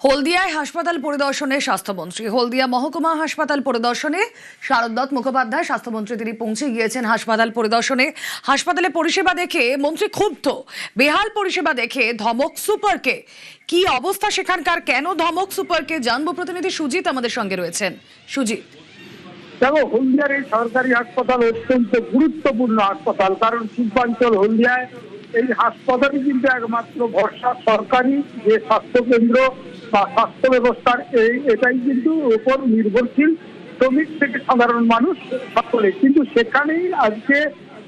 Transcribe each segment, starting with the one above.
হলদিয়ায় হাসপাতাল পরিদর্শনে স্বাস্থ্যমন্ত্রী। হলদিয়া মহকুমা হাসপাতাল পরিদর্শনে শারদ দত্ত মুখোপাধ্যায় স্বাস্থ্যমন্ত্রী তিনি পৌঁছে গিয়েছেন হাসপাতাল পরিদর্শনে। হাসপাতালে পরিষেবা দেখে মন্ত্রী ক্ষুব্ধ। বেহাল পরিষেবা দেখে ধমক সুপারকে। কি অবস্থা সেখানকার, কেন ধমক সুপারকে জানবো। প্রতিনিধি সুজিত আমাদের সঙ্গে রয়েছেন। সুজিত, দেখো, হলদিয়ার এই সরকারি হাসপাতাল অত্যন্ত গুরুত্বপূর্ণ হাসপাতাল, কারণ শিল্পাঞ্চল হলদিয়ায় এই হাসপাতালই কিন্তু একমাত্র ভরসা। সরকারি যে স্বাস্থ্য কেন্দ্র বা স্বাস্থ্য ব্যবস্থার এটাই কিন্তু উপর নির্ভরশীল, শ্রমিক থেকে সাধারণ মানুষ সকলে। কিন্তু সেখানেই আজকে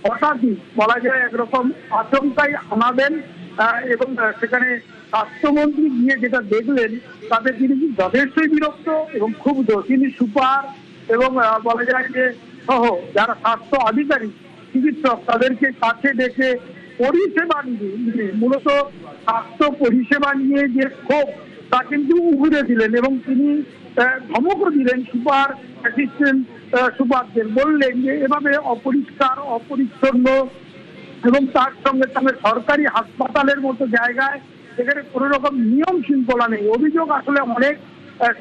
হঠাৎই বলা যায় একরকম আচমকাই আনাবেন, এবং সেখানে স্বাস্থ্যমন্ত্রী গিয়ে যেটা দেখলেন তাতে তিনি যথেষ্টই বিরক্ত এবং ক্ষুব্ধ। তিনি সুপার এবং বলা যায় যে সহ যারা স্বাস্থ্য আধিকারিক চিকিৎসক তাদেরকে কাছে ডেকে পরিষেবা নিয়ে, মূলত স্বাস্থ্য পরিষেবা নিয়ে যে ক্ষোভ তা কিন্তু উগরে দিলেন এবং তিনি ধমকও দিলেন সুপার অ্যাসিস্ট্যান্ট সুপারদের। বললেন যে এভাবে অপরিষ্কার অপরিচ্ছন্ন এবং তার সঙ্গে সঙ্গে সরকারি হাসপাতালের মতো জায়গায় সেখানে কোনো রকম নিয়ম শৃঙ্খলা নেই। অভিযোগ আসলে অনেক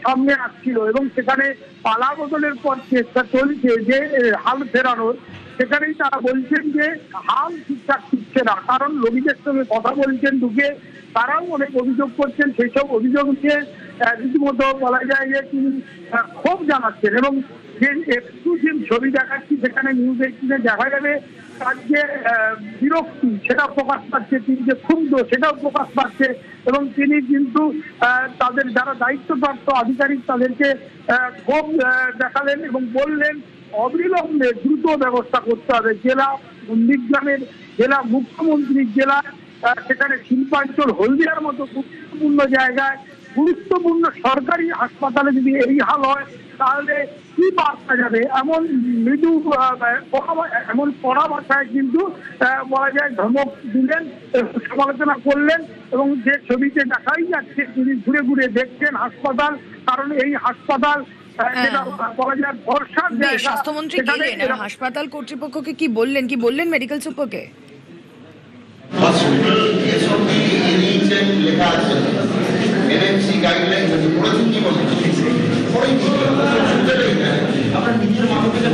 সামনে আসছিল এবং সেখানে পালা বদলের পর চেষ্টা চলছে যে হাল ফেরানোর। সেখানেই তারা বলছেন যে হাল ঠিকঠাক ঠিকছে না, কারণ রোগীদের সঙ্গে কথা বলছেন ঢুকে, তারাও অনেক অভিযোগ করছেন। সেই সব অভিযোগ নিয়ে রীতিমতো বলা যায় যে তিনি ক্ষোভ জানাচ্ছেন এবং যে এক্সক্লুসিভ ছবি দেখাচ্ছি সেখানে নিউজ 18-এ দেখা যাবে তার যে বিরক্তি সেটা প্রকাশ পাচ্ছে, তিনি যে ক্ষুব্ধ সেটাও প্রকাশ পাচ্ছে এবং তিনি কিন্তু তাদের যারা দায়িত্বপ্রাপ্ত আধিকারিক তাদেরকে ক্ষোভ দেখালেন এবং বললেন অবিলম্বে দ্রুত ব্যবস্থা করতে হবে। জেলা নন্দীগ্রামের জেলা মুখ্যমন্ত্রীর জেলা, সেখানে শিল্পাঞ্চল হলদিয়ার মতো গুরুত্বপূর্ণ জায়গায় গুরুত্বপূর্ণ সরকারি হাসপাতালে যদি এই হাল হয় তাহলে কি বার্তা যাবে। এমন মৃদু এমন কড়া ভাষায় কিন্তু বলা যায় ধমক দিলেন, সমালোচনা করলেন এবং যে ছবিতে দেখাই যাচ্ছে তিনি ঘুরে ঘুরে দেখছেন হাসপাতাল, কারণ এই হাসপাতাল বলা যায় ভরসার জায়গা। স্বাস্থ্যমন্ত্রী গেলেন, হাসপাতাল কর্তৃপক্ষকে কি বললেন মেডিকেল সুপারকে? লেখা আছে এনএমসি গাইডলাইন আছে, পড়েছেন কি বলছেন? আপনার নিজের মাথা থেকে